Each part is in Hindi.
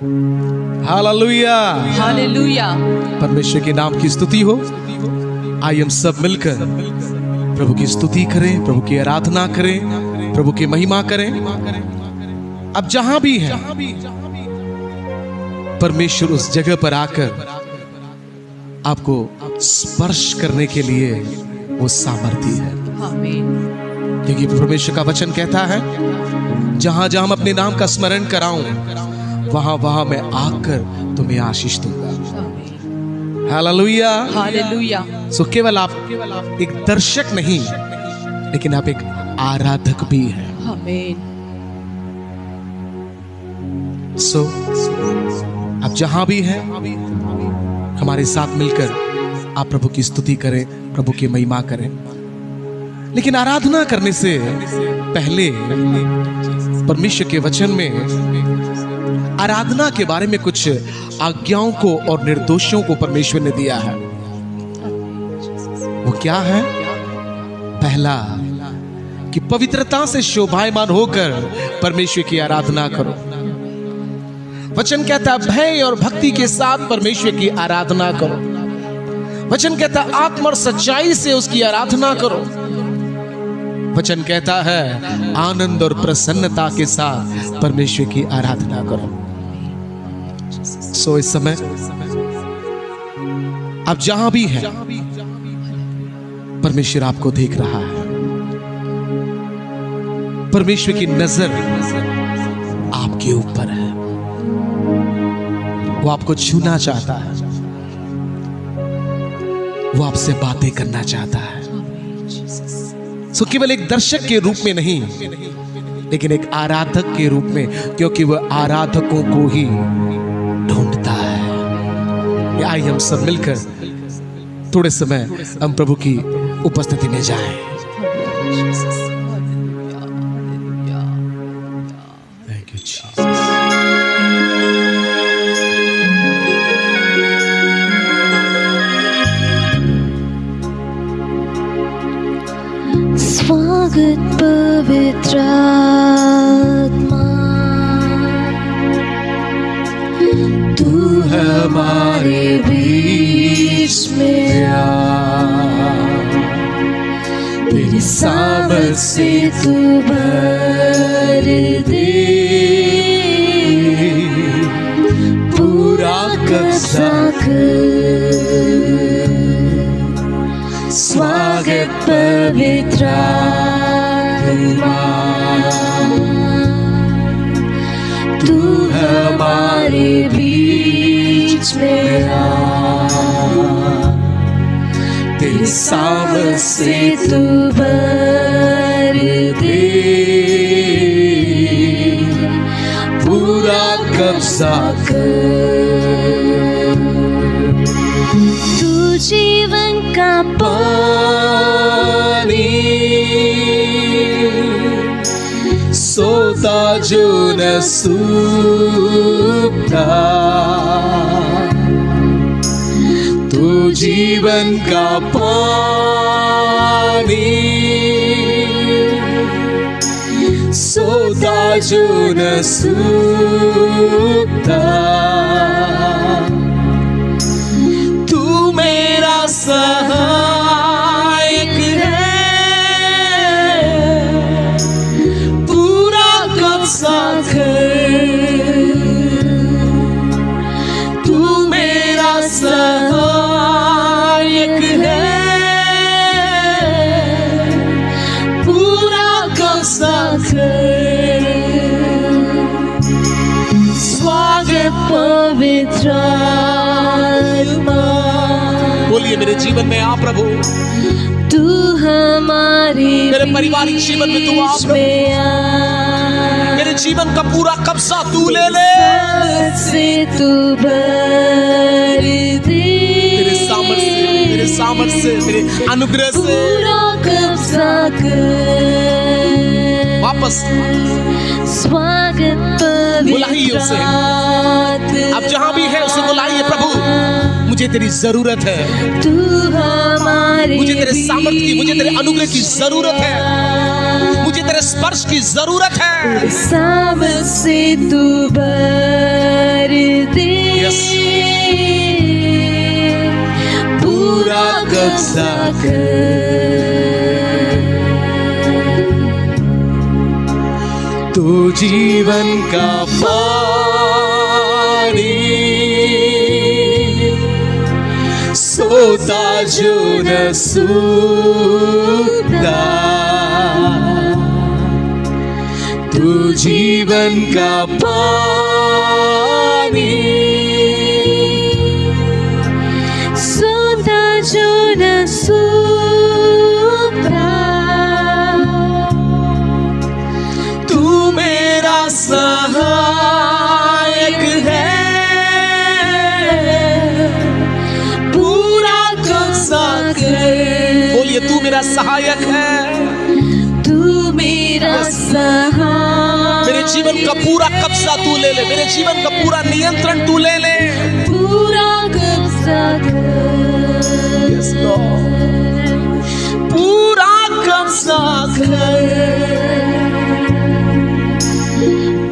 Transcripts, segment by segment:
Hallelujah, hallelujah. परमेश्वर के नाम की स्तुति हो। आइए हम सब मिलकर प्रभु की स्तुति करें, प्रभु की आराधना करें, प्रभु की महिमा करें। अब जहां भी है परमेश्वर उस जगह पर आकर आपको स्पर्श करने के लिए वो सामर्थी है। आमीन। क्योंकि परमेश्वर का वचन कहता है जहां जहां हम अपने नाम का स्मरण कराऊं वहां वहां मैं आकर तुम्हें आशीष दूंगा। Hallelujah, hallelujah. सो केवल आप एक दर्शक नहीं लेकिन आप एक आराधक भी हैं। आमीन। सो आप जहां भी हैं हमारे साथ मिलकर आप प्रभु की स्तुति करें, प्रभु की महिमा करें। लेकिन आराधना करने से पहले परमेश्वर के वचन में आराधना के बारे में कुछ आज्ञाओं को और निर्देशों को परमेश्वर ने दिया है। वो क्या है? पहला कि पवित्रता से शोभायमान होकर परमेश्वर की आराधना करो। वचन कहता है भय और भक्ति के साथ परमेश्वर की आराधना करो। वचन कहता है आत्मा और सच्चाई से उसकी आराधना करो। वचन कहता है आनंद और प्रसन्नता के साथ परमेश्वर की आराधना करो। सो इस समय आप जहां भी हैं परमेश्वर आपको देख रहा है। परमेश्वर की नजर आपके ऊपर है। वो आपको छूना चाहता है, वो आपसे बातें करना चाहता है। सो केवल एक दर्शक के रूप में नहीं लेकिन एक आराधक के रूप में, क्योंकि वह आराधकों को ही ढूंढता है। आइए हम सब मिलकर थोड़े समय हम प्रभु की उपस्थिति में जाएं। Thank you Jesus. स्वागत पवित्र आत्मा, तू हमारे बीच में आ। तेरे सामर्थ से तू भर दे, पूरा कब्जा कर। स्वागत पवित्र आत्मा, तू हमारे बीच में आ। तेरे सामर्थ से तू भर दे, पूरा कब्जा कर। तू जीवन का पानी, सोता जो न सूखता। तू जीवन का पानी, सोता जो न सूखता। सहायक है, पूरा कब्जा कर। तू मेरा सहायक है, पूरा कब्जा कर। स्वागत पवित्र आत्मा, बोलिए मेरे जीवन में आ प्रभु। तू हमारे मेरे पारिवारिक जीवन में तू आ प्रभु। मेरे जीवन का पूरा कब्जा तू ले ले। से तू भर दे, तेरे सामर्थ से तेरे अनुग्रह से पूरा कब्जा कर। वापस स्वागत बुलाइए उसे। अब जहां भी है उसे बुलाइए प्रभु। मुझे तेरी जरूरत है, तू हमारे मुझे तेरे सामर्थ की, मुझे तेरे अनुग्रह की जरूरत है, मुझे तेरे स्पर्श की जरूरत है। सामर्थ से तू भर सा तू जीवन का पानी, सोता जो न सूखता, तू जीवन का पानी, सोता जो न सूखता, तू मेरा सहायक है, पूरा कब्जा कर। बोलिए, तू मेरा सहायक है, तू मेरा सहायक, मेरे जीवन का पूरा कब्जा तू ले ले, मेरे जीवन का पूरा नियंत्रण तू ले ले। पूरा कब्जा कर, Yes, Lord. पूरा कब्जा कर,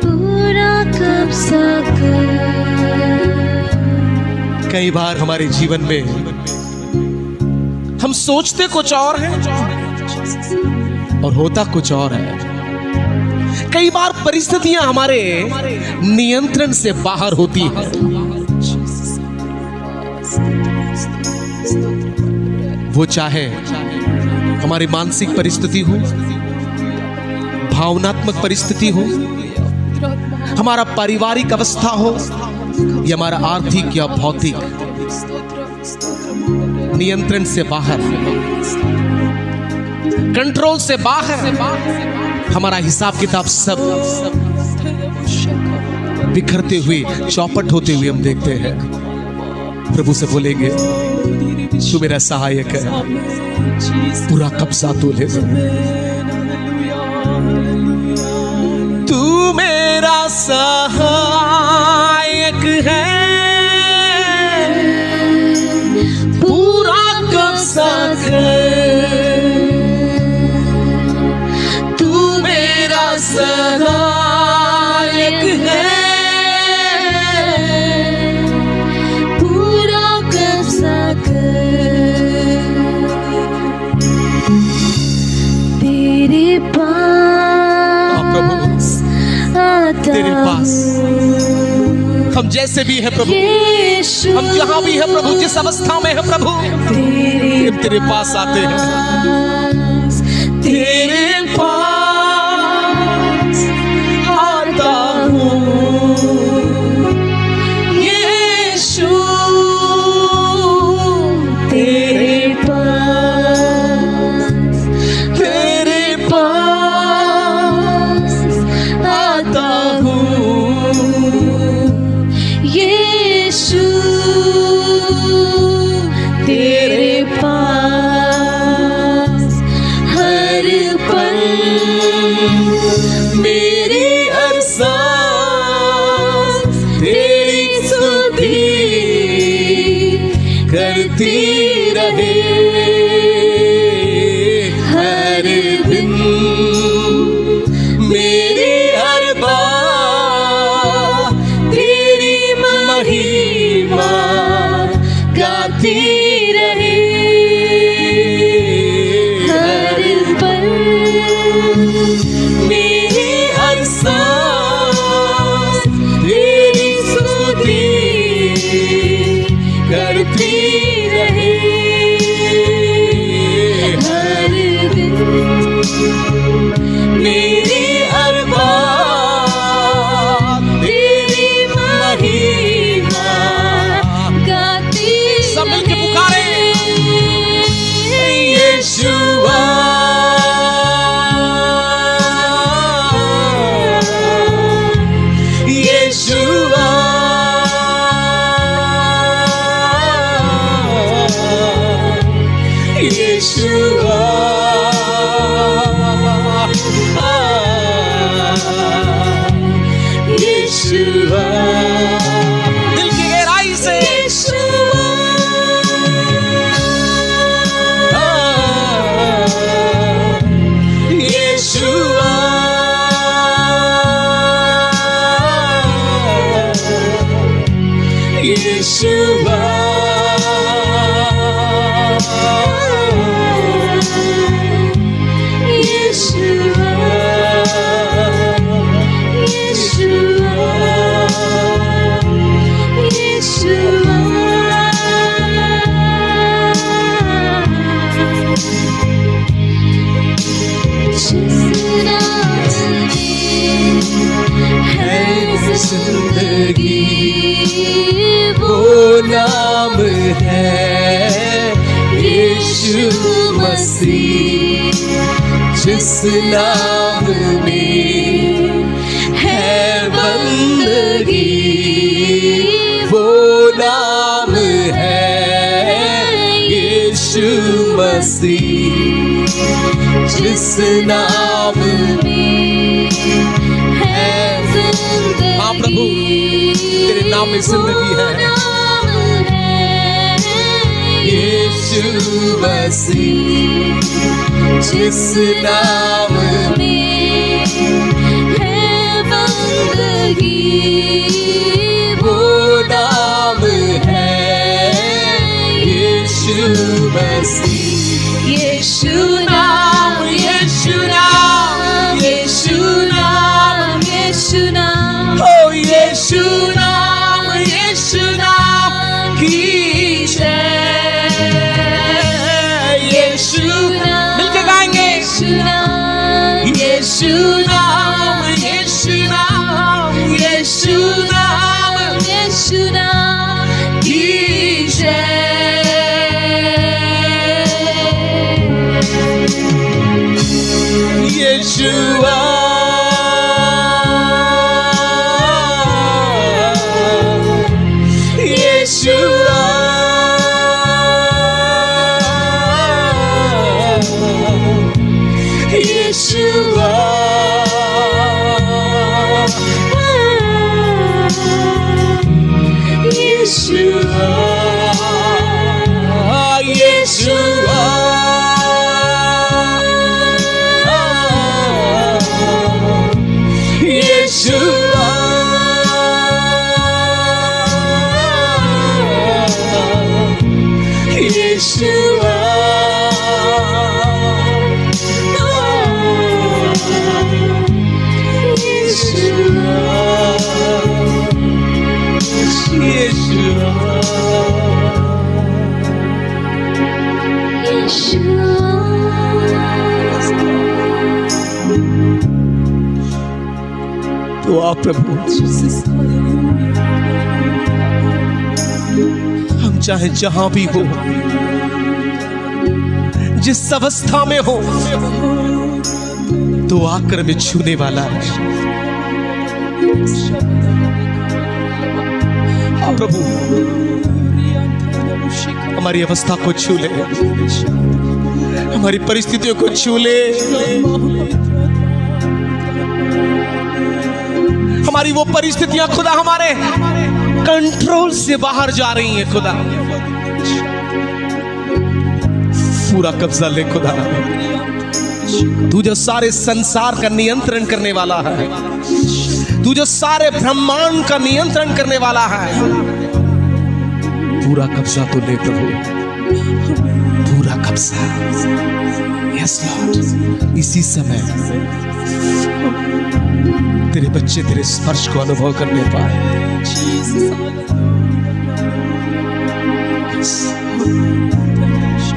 पूरा कब्जा कर। कई बार हमारे जीवन में हम सोचते कुछ और हैं और होता कुछ और है। कई बार परिस्थितियां हमारे नियंत्रण से बाहर होती हैं। वो चाहे हमारी मानसिक परिस्थिति हो, भावनात्मक परिस्थिति हो, हमारा पारिवारिक अवस्था हो या हमारा आर्थिक या भौतिक, नियंत्रण से बाहर, कंट्रोल से बाहर, हमारा हिसाब किताब सब बिखरते हुए, चौपट होते हुए हम देखते हैं। प्रभु से बोलेंगे, तू मेरा सहायक है, पूरा कब्जा तू ले ले। तू मेरा सहायक है, पूरा कब्जा कर। तू मेरा सहायक है, पूरा कब्जा कर। तेरे पास आता तेरे पास हम जैसे भी है प्रभु, यीशु, हम जहां भी है प्रभु, जिस अवस्था में है प्रभु, तेरे पास आते हैं। तेरे पास आता हूँ यीशु, तेरे पास आता हूँ यीशु, तेरे पास हर पल मेरी हर सांस तेरी स्तुति करती रहे। हर दिन मेरी हर बात तेरी महिमा गाती रहे। हर पल मेरी हर सांस तेरी स्तुति करती रहे। हर दिन मेरी हर बात तेरी महिमा गाती सब मिलके पुकारे, यीशुआ यीशुआ यीशुआ यीशुआ। दिल की गहराई से यीशुआ यीशुआ यीशु मसीह, जिस नाम में है बंदगी, वो नाम है यीशु मसीह, जिस नाम में है जिंदगी। हाँ प्रभु, तेरे नाम में जिंदगी है। यीशु मसीह, जिस नाम में है बंदगी, वो नाम है यीशु मसीह। यीशु नाम, यीशु नाम, यीशु नाम, यीशु नाम, ओ यीशु नाम, यीशु नाम की जय। यीशु मिलके गाएंगे। यीशु नाम, यीशु नाम, यीशु नाम, यीशु नाम, यीशु नाम की जय। यीशुआ यीशुआ Yeshua, Yeshua, Yeshua, Yeshua, Yeshua. तो आप प्रभु, हम चाहे जहां भी हो, जिस अवस्था में हो, तो आकर में छूने वाला है। प्रभु हमारी अवस्था को छू ले, हमारी परिस्थितियों को छू ले, हमारी वो परिस्थितियां खुदा हमारे कंट्रोल से बाहर जा रही हैं। खुदा पूरा कब्जा ले खुदा, तू जो सारे संसार का नियंत्रण करने वाला है, तू जो सारे ब्रह्मांड का नियंत्रण करने वाला है, पूरा कब्जा तो ले प्रभु, पूरा कब्जा। यस लॉर्ड, इसी समय तेरे बच्चे तेरे स्पर्श को अनुभव करने पाए।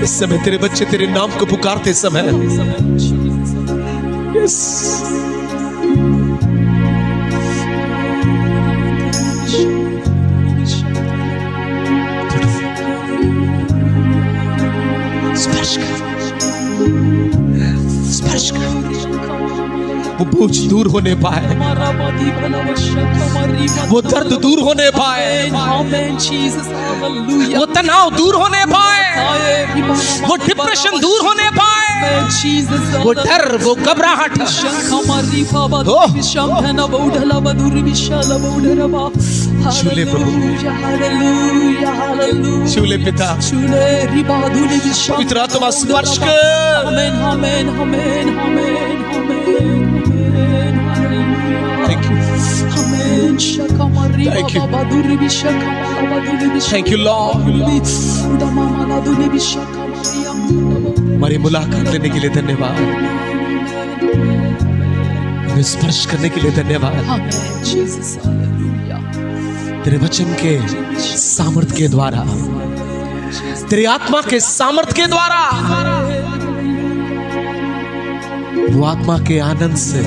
इस समय तेरे बच्चे तेरे नाम को पुकारते समय, यस स्पर्श कर, स्पर्श कर, वो बोझ दूर होने पाए, वो दर्द दूर होने पाए, वो तनाव दूर होने पाए, वो डिप्रेशन दूर होने पाए, वो डर, वो घबराहट, छूले प्रभु, छूले पिता, पवित्र आत्मा स्पर्श कर। Thank you. Thank you. Thank you, Lord. हमारी मुलाकात लेने के लिए धन्यवाद, हमें स्पर्श करने के लिए धन्यवाद। तेरे वचन के सामर्थ्य के द्वारा, तेरी आत्मा के सामर्थ्य के द्वारा, वो आत्मा के आनंद से,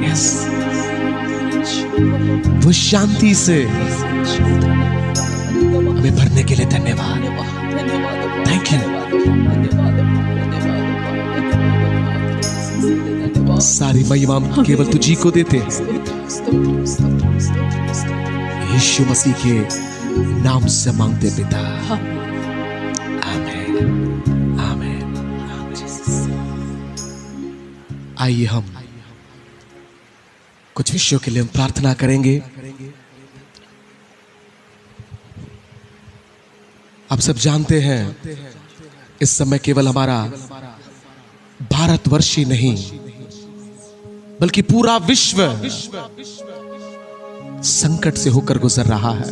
यस, वो शांति से हमें भरने के लिए धन्यवाद। Thank you. सारी महिमा हम केवल तुझी को देते हैं, यीशु मसीह के नाम से मांगते पिता, आमीन, आमीन। आइए हम कुछ विषयों के लिए हम प्रार्थना करेंगे। आप सब जानते हैं इस समय केवल हमारा भारतवर्ष ही नहीं बल्कि पूरा विश्व संकट से होकर गुजर रहा है।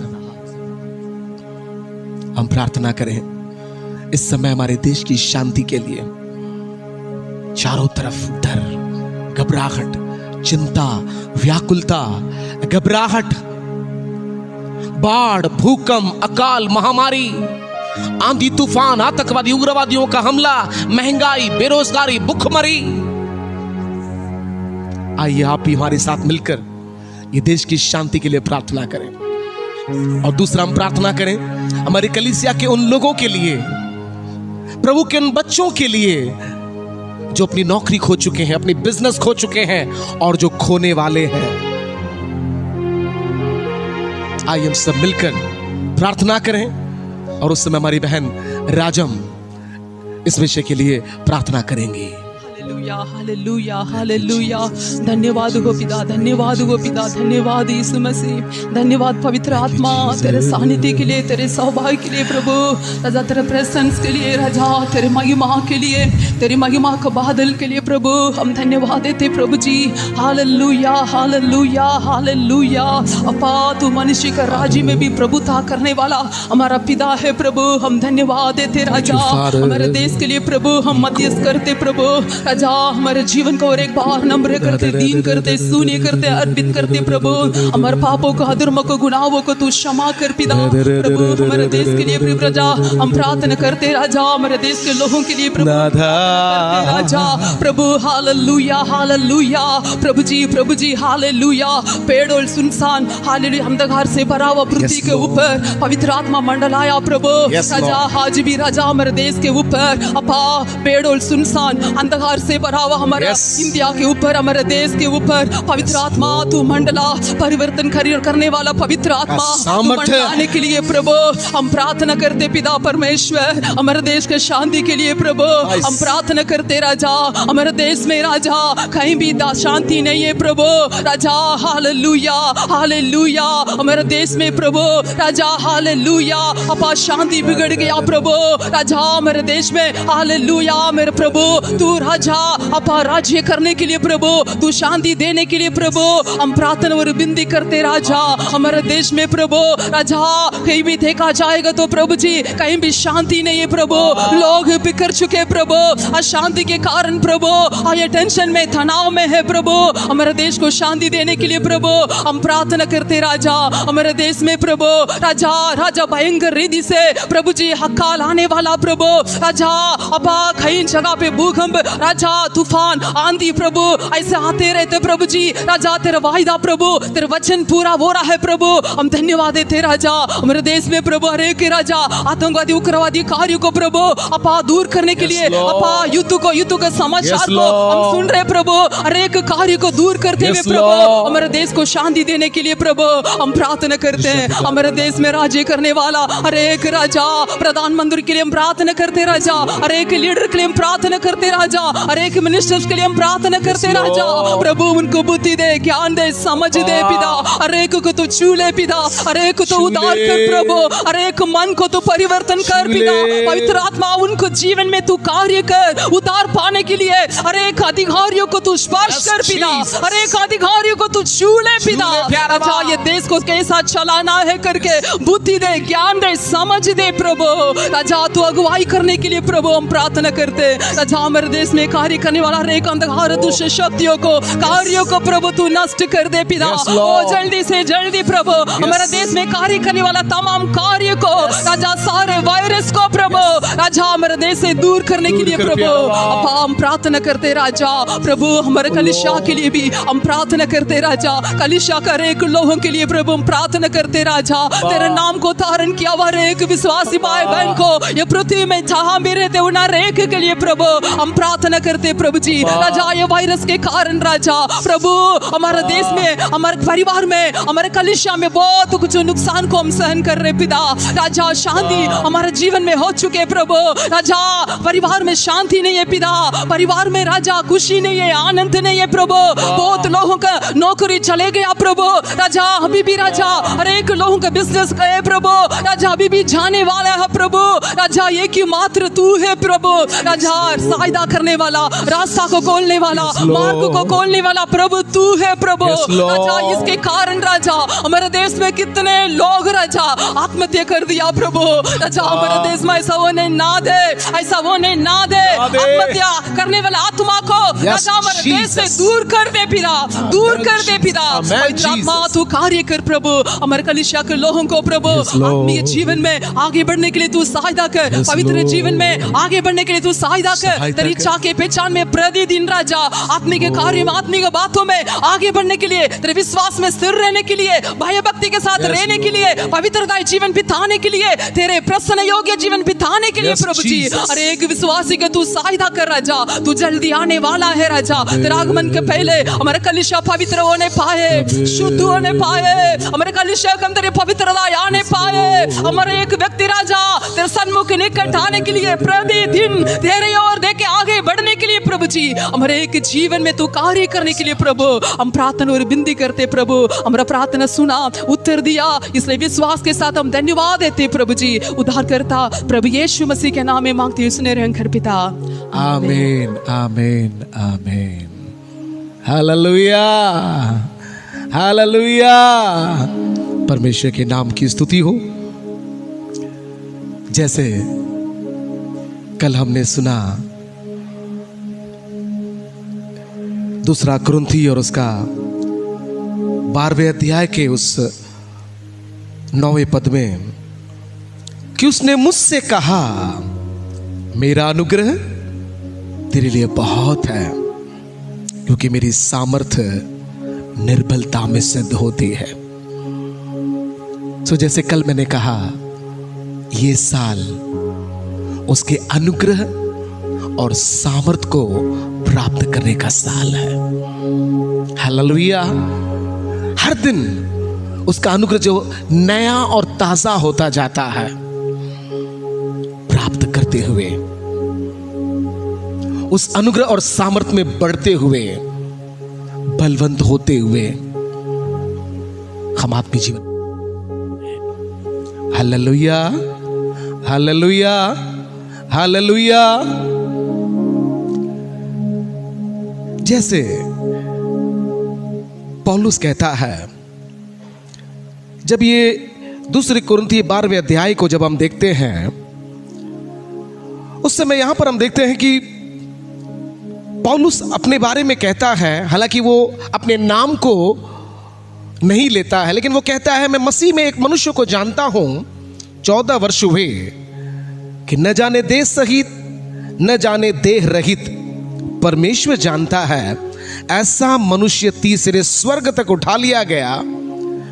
हम प्रार्थना करें इस समय हमारे देश की शांति के लिए। चारों तरफ डर, घबराहट, चिंता, व्याकुलता, घबराहट, बाढ़, भूकंप, अकाल, महामारी, आंधी तूफान, आतंकवादी, उग्रवादियों का हमला, महंगाई, बेरोजगारी, भूखमरी। आइए आप भी हमारे साथ मिलकर ये देश की शांति के लिए प्रार्थना करें। और दूसरा हम प्रार्थना करें हमारी कलीसिया के उन लोगों के लिए, प्रभु के उन बच्चों के लिए जो अपनी नौकरी खो चुके हैं, अपनी बिजनेस खो चुके हैं और जो खोने वाले हैं। आइए हम सब मिलकर प्रार्थना करें और उस समय हमारी बहन राजम इस विषय के लिए प्रार्थना करेंगी। Hallelujah, hallelujah, hallelujah. धन्यवाद हो पिता, धन्यवाद हो पिता, धन्यवाद यीशु मसीह, धन्यवाद पवित्र आत्मा तेरे सानिध्य के लिए, तेरे सौभाग्य के लिए प्रभु राजा, तेरे प्रेजेंस के लिए राजा, तेरे महिमा के लिए, तेरी महिमा का बादल के लिए प्रभु हम धन्यवाद देते प्रभु जी। Hallelujah, hallelujah, hallelujah. अपा तू मनुष्य का राज्य में भी प्रभुता करने वाला हमारा पिता है प्रभु, हम धन्यवाद देते राजा। हमारे देश के लिए प्रभु हम मध्यस्थ करते प्रभु राजा, हमारे जीवन को और एक बार नम्र करते, दीन करते, शून्य करते, अर्पित करते प्रभु। हमारे पापों को, अधर्म को, गुनाहों को तू क्षमा कर पिता प्रभु। हमारे देश के लिए प्रभु राजा हम प्रार्थना करते राजा, हमारे देश के लोगों के लिए प्रभु राजा प्रभु। हालेलुया, हालेलुया प्रभु जी, हालेलुया। पेड़ और सुनसान हालेलुया अंधकार से भरा हुआ पृथ्वी के ऊपर पवित्र आत्मा मंडलाया प्रभु राजा। आज भी राजा हमारे देश के ऊपर अपा पेड़ और सुनसान अंधकार से भरा हुआ हमारे इंडिया के ऊपर, हमारे देश के ऊपर पवित्र आत्मा तू मंडला, परिवर्तन करने वाला पवित्र आत्मा मंडलाने के लिए प्रभु हम प्रार्थना करते पिता परमेश्वर। हमारे देश के शांति के लिए प्रभु हम प्रार्थना करते राजा। हमारे देश में राजा कहीं भी शांति नहीं है प्रभु राजा। Hallelujah, hallelujah. हमारे देश में प्रभु राजा हालेलुया अपा शांति बिगड़ गया प्रभु राजा हमारे देश में। हालेलुया मेरे प्रभु तू राजा अपा राज्य करने के लिए प्रभु, तू शांति देने के लिए प्रभु हम प्रार्थना और विनती करते राजा। हमारे देश में प्रभु राजा कहीं भी देखा जाएगा तो प्रभु जी कहीं भी शांति नहीं है प्रभु। लोग बिखर चुके प्रभु अशांति के कारण प्रभु, ये टेंशन में, तनाव में है प्रभु। हमारे देश को शांति देने के लिए प्रभु हम प्रार्थना करते राजा। हमारे देश में प्रभु राजा राजा भयंकर रीति से प्रभु जी हक्का लाने वाला प्रभु राजा अपा कई जगह पे भूकंप राजा, तूफान, आंधी प्रभु ऐसे आते रहते प्रभु जी राजा। तेरा वायदा प्रभु, तेरा वचन पूरा हो रहा है प्रभु, हम धन्यवाद देते राजा। हमारे देश में प्रभु हर एक राजा आतंकवादी, उग्रवादी कार्यों को प्रभु अपा दूर करने के लिए अपा युद्ध का समाचार को हम सुन रहे प्रभु। हर एक कार्य को दूर करते हुए प्रभु हमारे देश को शांति देने के लिए प्रभु हम प्रार्थना करते हैं। हमारे देश में राज्य करने वाला हर एक राजा, प्रधानमंत्री के लिए हम प्रार्थना करते राजा, हर एक लीडर के लिए हम प्रार्थना करते राजा, हर एक मिनिस्टर्स के लिए हम प्रार्थना करते राजा। प्रभु उनको बुद्धि दे, ज्ञान दे, समझ दे पिता। हर एक को तो छू ले पिता, हर एक को तो उद्धार कर प्रभु, हर एक मन को तो परिवर्तन कर पिता। पवित्र आत्मा उनको जीवन में तू कार्य कर, उद्धार पाने के लिए हर एक अधिकारियों को तू स्पर्श कर पिता, हर एक अधिकारियों को तू छू ले पिता। राजा ये देश को कैसा चलाना है करके बुद्धि दे, ज्ञान दे, समझ दे प्रभु। राजा तू अगुवाई करने के लिए प्रभु हम प्रार्थना करते राजा। हमारे देश में कार्य कार्य करने वाला हर एक अंधकार दुष्ट शक्तियों को, कार्यों को प्रभु तू नष्ट कर दे पिता। Yes, ओ Lord. जल्दी से जल्दी प्रभु हमारे देश में कार्य करने वाला तमाम कार्य को राजा, सारे वायरस को प्रभु राजा हमारे देश से दूर करने के लिए दूर कर प्रभु प्यारा बाप। अब हम प्रार्थना करते राजा प्रभु, हमारे कलिशा के लिए भी हम प्रार्थना करते राजा, कलिशा का एक लोगों के लिए प्रभु हम प्रार्थना करते राजा, तेरे नाम को धारण किया हुआ एक विश्वासी भाई बहन को ये पृथ्वी में जहां भी रहते उन एक के लिए प्रभु हम प्रार्थना करते प्रभु जी। राजा ये वायरस के कारण राजा प्रभु हमारे देश में, हमारे परिवार में, हमारे कलिशा में बहुत कुछ नुकसान को हम सहन कर रहे पिता। राजा शांति हमारे जीवन में हो चुके प्रभु, राजा परिवार में शांति नहीं है पिता, परिवार में राजा खुशी नहीं है, आनंद नहीं है प्रभु, बहुत लोगों का नौकरी चले गया प्रभु। राजा अभी भी राजा हर एक लोगों का बिजनेस गए प्रभु, राजा अभी भी जाने वाला है प्रभु। राजा एक ही मात्र तू है प्रभु, राजा सहायता करने वाला, रास्ता को खोलने वाला, मार्ग को खोलने वाला प्रभु तू है प्रभु। राजा इसके कारण राजा हमारे देश में कितने लोग राजा आत्महत्या कर दिया प्रभु। राजा हमारे देश में ऐसा होने ना दे, ऐसा होने ना दे। आत्महत्या करने वाला आत्मा को राजा हमारे देश से दूर कर दे पिता, दूर कर दे पिता। आत्मा तू कार्य कर प्रभु, हमारे कलिशा के लोगों को प्रभु आत्मीय जीवन में आगे बढ़ने के लिए तू सहायता कर, पवित्र जीवन में आगे बढ़ने के लिए तू सहायता कर। तेरी इच्छा के पहचान में प्रतिदिन राजा आत्मिक कार्य में, आत्मिक बातों में आगे बढ़ने के लिए, तेरे विश्वास में स्थिर रहने के लिए, भय भक्ति के साथ रहने के लिए, पवित्रता जीवन बिताने के लिए, तेरे प्रसन्न योग्य जीवन बिताने के लिए प्रभु जी हर एक विश्वासी के तू सहायता कर राजा। तू जल्दी आने वाला है राजा, तेरा आगमन के पहले हमारे कलिशा पवित्र होने पाए, शुद्ध होने पाए, हमारे कलिशा के अंदर पवित्रता आने पाए, हमारे एक व्यक्ति राजा तेरे सन्मुख निकट आने के लिए, प्रतिदिन तेरे ओर देखे आगे बढ़ने के लिए प्रभु जी, हमारे एक जीवन में तू कार्य करने के लिए प्रभु हम प्रार्थना और विनती करते प्रभु। हमारा प्रार्थना सुना, उत्तर दिया, इसलिए विश्वास के साथ हम धन्यवाद देते प्रभु जी। उद्धार करता प्रभु यीशु मसीह के नाम में मांगते सुने रहे घर पिता, आमीन आमीन आमीन। Hallelujah hallelujah. परमेश्वर के नाम की स्तुति हो। जैसे कल हमने सुना दूसरा कुरिन्थी और उसका 12वें अध्याय के उस 9वें पद में कि उसने मुझसे कहा मेरा अनुग्रह तेरे लिए बहुत है, क्योंकि मेरी सामर्थ्य निर्बलता में सिद्ध होती है। सो जैसे कल मैंने कहा ये साल उसके अनुग्रह और सामर्थ को प्राप्त करने का साल है। हालेलुया। हर दिन उसका अनुग्रह जो नया और ताजा होता जाता है, प्राप्त करते हुए, उस अनुग्रह और सामर्थ में बढ़ते हुए, बलवंत होते हुए हम आपके जीवन। Hallelujah hallelujah hallelujah. जैसे पौलुस कहता है, जब ये दूसरे कुरिन्थी 12वें अध्याय को जब हम देखते हैं, उस समय यहां पर हम देखते हैं कि पौलुस अपने बारे में कहता है, हालांकि वो अपने नाम को नहीं लेता है, लेकिन वो कहता है मैं मसीह में एक मनुष्य को जानता हूं, 14 वर्ष हुए कि न जाने देह सहित न जाने देह रहित परमेश्वर जानता है, ऐसा मनुष्य तीसरे स्वर्ग तक उठा लिया गया।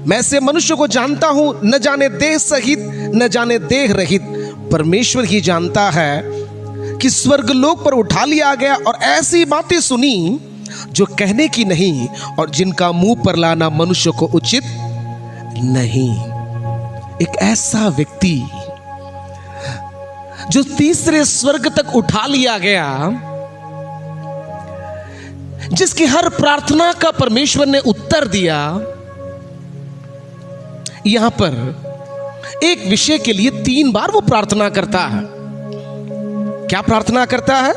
मैं ऐसे मनुष्य को जानता हूं, न जाने देह सहित न जाने देह रहित परमेश्वर ही जानता है, कि स्वर्गलोक पर उठा लिया गया, और ऐसी बातें सुनी जो कहने की नहीं और जिनका मुंह पर लाना मनुष्य को उचित नहीं। एक ऐसा व्यक्ति जो तीसरे स्वर्ग तक उठा लिया गया, जिसकी हर प्रार्थना का परमेश्वर ने उत्तर दिया। यहां पर एक विषय के लिए 3 बार वो प्रार्थना करता है। क्या प्रार्थना करता है?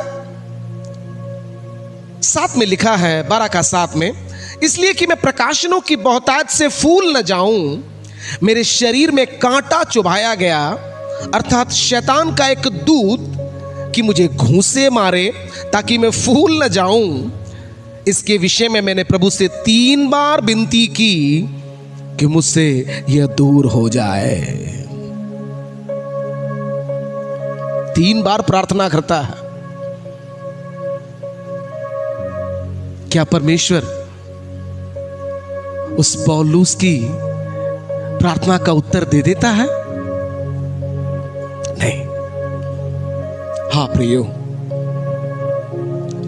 7 में लिखा है, 12 का 7 में, इसलिए कि मैं प्रकाशनों की बहुतायत से फूल न जाऊं, मेरे शरीर में कांटा चुभाया गया, अर्थात शैतान का एक दूत कि मुझे घूंसे मारे ताकि मैं फूल न जाऊं। इसके विषय में मैंने प्रभु से 3 बार विनती की कि मुझसे यह दूर हो जाए। 3 बार प्रार्थना करता है। क्या परमेश्वर उस पौलुस की प्रार्थना का उत्तर दे देता है? नहीं। हाँ प्रियो,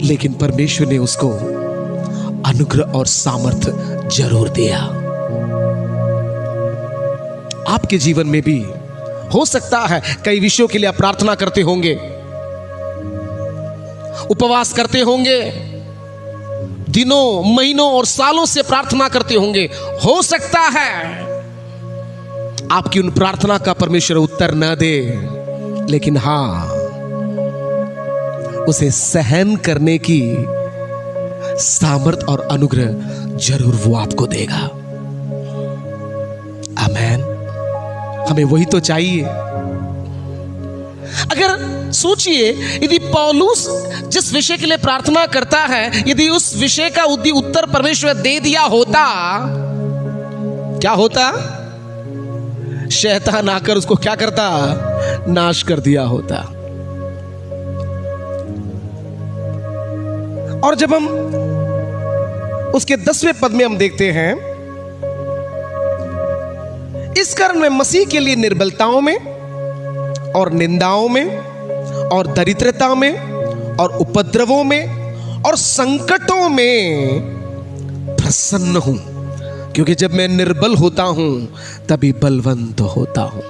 लेकिन परमेश्वर ने उसको अनुग्रह और सामर्थ्य जरूर दिया। आपके जीवन में भी हो सकता है कई विषयों के लिए आप प्रार्थना करते होंगे, उपवास करते होंगे, दिनों महीनों और सालों से प्रार्थना करते होंगे। हो सकता है आपकी उन प्रार्थना का परमेश्वर उत्तर न दे, लेकिन हां, उसे सहन करने की सामर्थ और अनुग्रह जरूर वो आपको देगा। आमेन। हमें वही तो चाहिए। अगर सोचिए, यदि पौलुस जिस विषय के लिए प्रार्थना करता है, यदि उस विषय का उत्तर परमेश्वर दे दिया होता, क्या होता? शैतान आकर उसको क्या करता? नाश कर दिया होता। और जब हम उसके 10वें पद में हम देखते हैं, इस कारण मैं मसीह के लिए निर्बलताओं में और निंदाओं में और दरिद्रता में और उपद्रवों में और संकटों में प्रसन्न हूं, क्योंकि जब मैं निर्बल होता हूं तभी बलवंत होता हूं।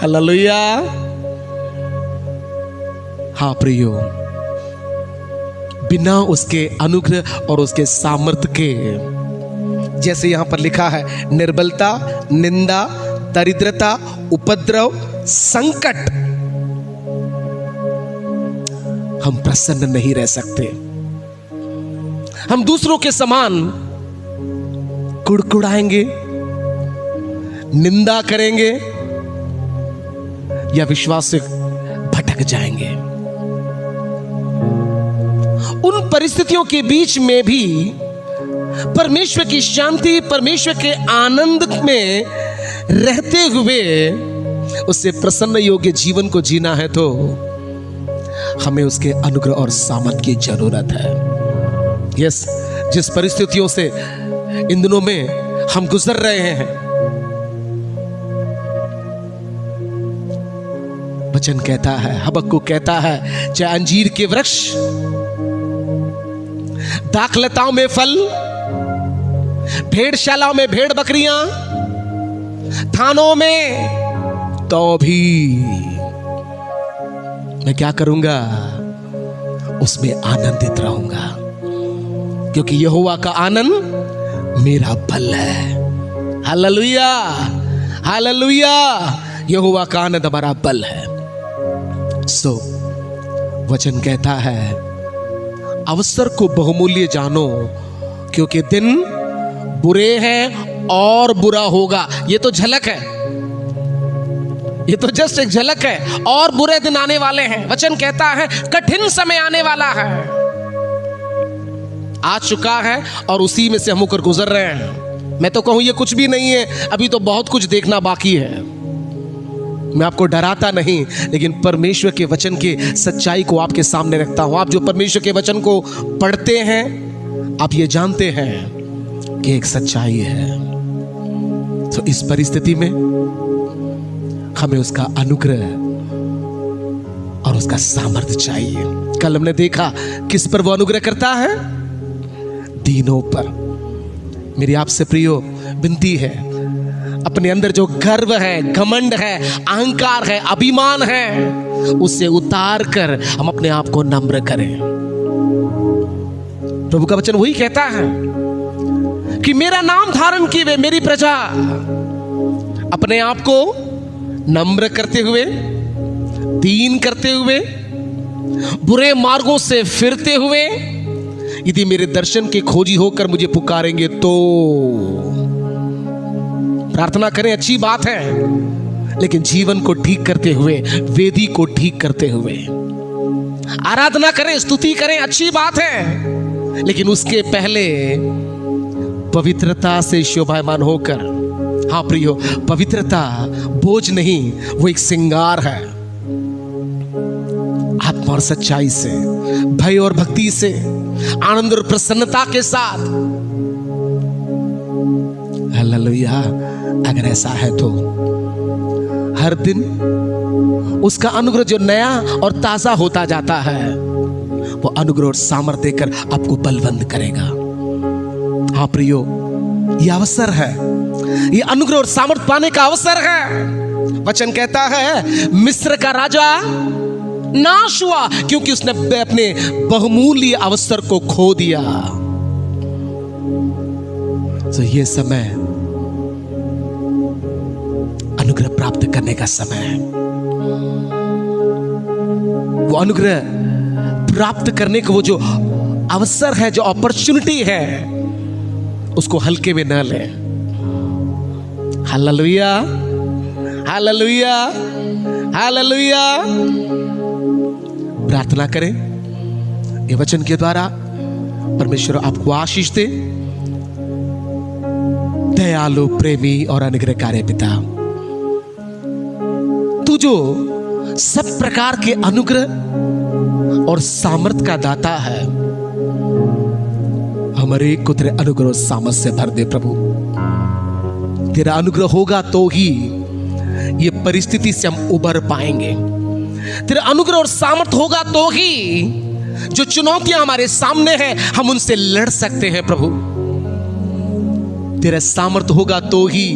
हालेलुया। हाँ प्रियो, बिना उसके अनुग्रह और उसके सामर्थ्य के, जैसे यहां पर लिखा है, निर्बलता, निंदा, दरिद्रता, उपद्रव, संकट, हम प्रसन्न नहीं रह सकते। हम दूसरों के समान कुड़कुड़ाएंगे, निंदा करेंगे या विश्वास से भटक जाएंगे। उन परिस्थितियों के बीच में भी परमेश्वर की शांति, परमेश्वर के आनंद में रहते हुए उससे प्रसन्न योग्य जीवन को जीना है, तो हमें उसके अनुग्रह और सामर्थ्य की जरूरत है। यस, जिस परिस्थितियों से इन दिनों में हम गुजर रहे हैं, वचन कहता है, हबक्कुक कहता है, चाहे अंजीर के वृक्ष, दाखलताओं में फल, भेड़शालाओं में भेड़ बकरियां, थानों में, तो भी मैं क्या करूंगा? उसमें आनंदित रहूंगा, क्योंकि यहोवा का आनंद मेरा बल है। Hallelujah, hallelujah. यहोवा का आनंद हमारा बल है। सो वचन कहता है, अवसर को बहुमूल्य जानो, क्योंकि दिन बुरे हैं और बुरा होगा। ये तो झलक है, ये तो जस्ट एक झलक है। और बुरे दिन आने वाले हैं। वचन कहता है कठिन समय आने वाला है, आ चुका है और उसी में से हम होकर गुजर रहे हैं। मैं तो कहूं ये कुछ भी नहीं है, अभी तो बहुत कुछ देखना बाकी है। मैं आपको डराता नहीं, लेकिन परमेश्वर के वचन की सच्चाई को आपके सामने रखता हूं। आप जो परमेश्वर के वचन को पढ़ते हैं, आप ये जानते हैं कि एक सच्चाई है। तो इस परिस्थिति में हमें उसका अनुग्रह और उसका सामर्थ्य चाहिए। कल हमने देखा किस पर वो अनुग्रह करता है? दीनों पर। मेरी आपसे प्रियो विनती है, अपने अंदर जो गर्व है, घमंड है, अहंकार है, अभिमान है, उससे उतार कर हम अपने आप को नम्र करें। प्रभु का वचन वही कहता है कि मेरा नाम धारण किए हुए मेरी प्रजा अपने आप को नम्र करते हुए, दीन करते हुए, बुरे मार्गों से फिरते हुए, यदि मेरे दर्शन के खोजी होकर मुझे पुकारेंगे तो। प्रार्थना करें, अच्छी बात है, लेकिन जीवन को ठीक करते हुए, वेदी को ठीक करते हुए। आराधना करें, स्तुति करें, अच्छी बात है, लेकिन उसके पहले पवित्रता से शोभायमान होकर, हाँ प्रियो, पवित्रता बोझ नहीं, वो एक श्रृंगार है। आत्मा और सच्चाई से, भय और भक्ति से, आनंद और प्रसन्नता के साथ। हालेलुया। अगर ऐसा है तो हर दिन उसका अनुग्रह जो नया और ताजा होता जाता है, वो अनुग्रह और सामर्थ्य देकर आपको बलवंत करेगा। हाँ प्रियो, ये अवसर है, ये अनुग्रह और सामर्थ्य पाने का अवसर है। वचन कहता है मिस्र का राजा नाश हुआ क्योंकि उसने अपने बहुमूल्य अवसर को खो दिया। तो ये समय अनुग्रह प्राप्त करने का समय है। वो अनुग्रह प्राप्त करने का वो जो अवसर है, जो अपॉर्चुनिटी है, उसको हल्के में न ले। Hallelujah, hallelujah, hallelujah. प्रार्थना करें ये वचन के द्वारा, परमेश्वर आपको आशीष दे। दयालु, प्रेमी और अनुग्रहकारी पिता, तू जो सब प्रकार के अनुग्रह और सामर्थ का दाता है, हमारे को तेरे अनुग्रह और सामर्थ से भर दे प्रभु। तेरा अनुग्रह होगा तो ही ये परिस्थिति से हम उबर पाएंगे। तेरा अनुग्रह और सामर्थ होगा तो ही जो चुनौतियां हमारे सामने हैं, हम उनसे लड़ सकते हैं प्रभु। तेरा सामर्थ होगा तो ही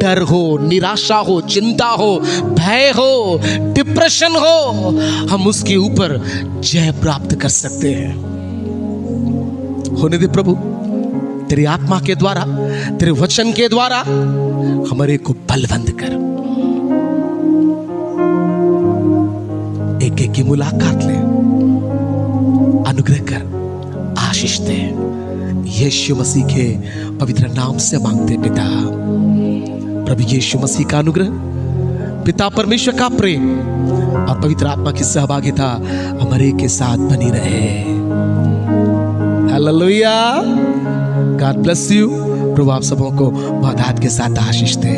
डर हो, निराशा हो, चिंता हो, भय हो, डिप्रेशन हो, हम उसके ऊपर जय प्राप्त कर सकते हैं। होने दे प्रभु, तेरी आत्मा के द्वारा, तेरे वचन के द्वारा हमारे को बलवंत कर। एक एक की मुलाकात ले, अनुग्रह कर, आशीष दे। यीशु मसीह के पवित्र नाम से मांगते पिता। प्रभु यीशु मसीह का अनुग्रह, पिता परमेश्वर का प्रेम और पवित्र आत्मा की सहभागिता हमारे के साथ बनी रहे। हालेलुया। God bless you. प्रभु आप सबों को बहुत हाथ के साथ आशीष दे।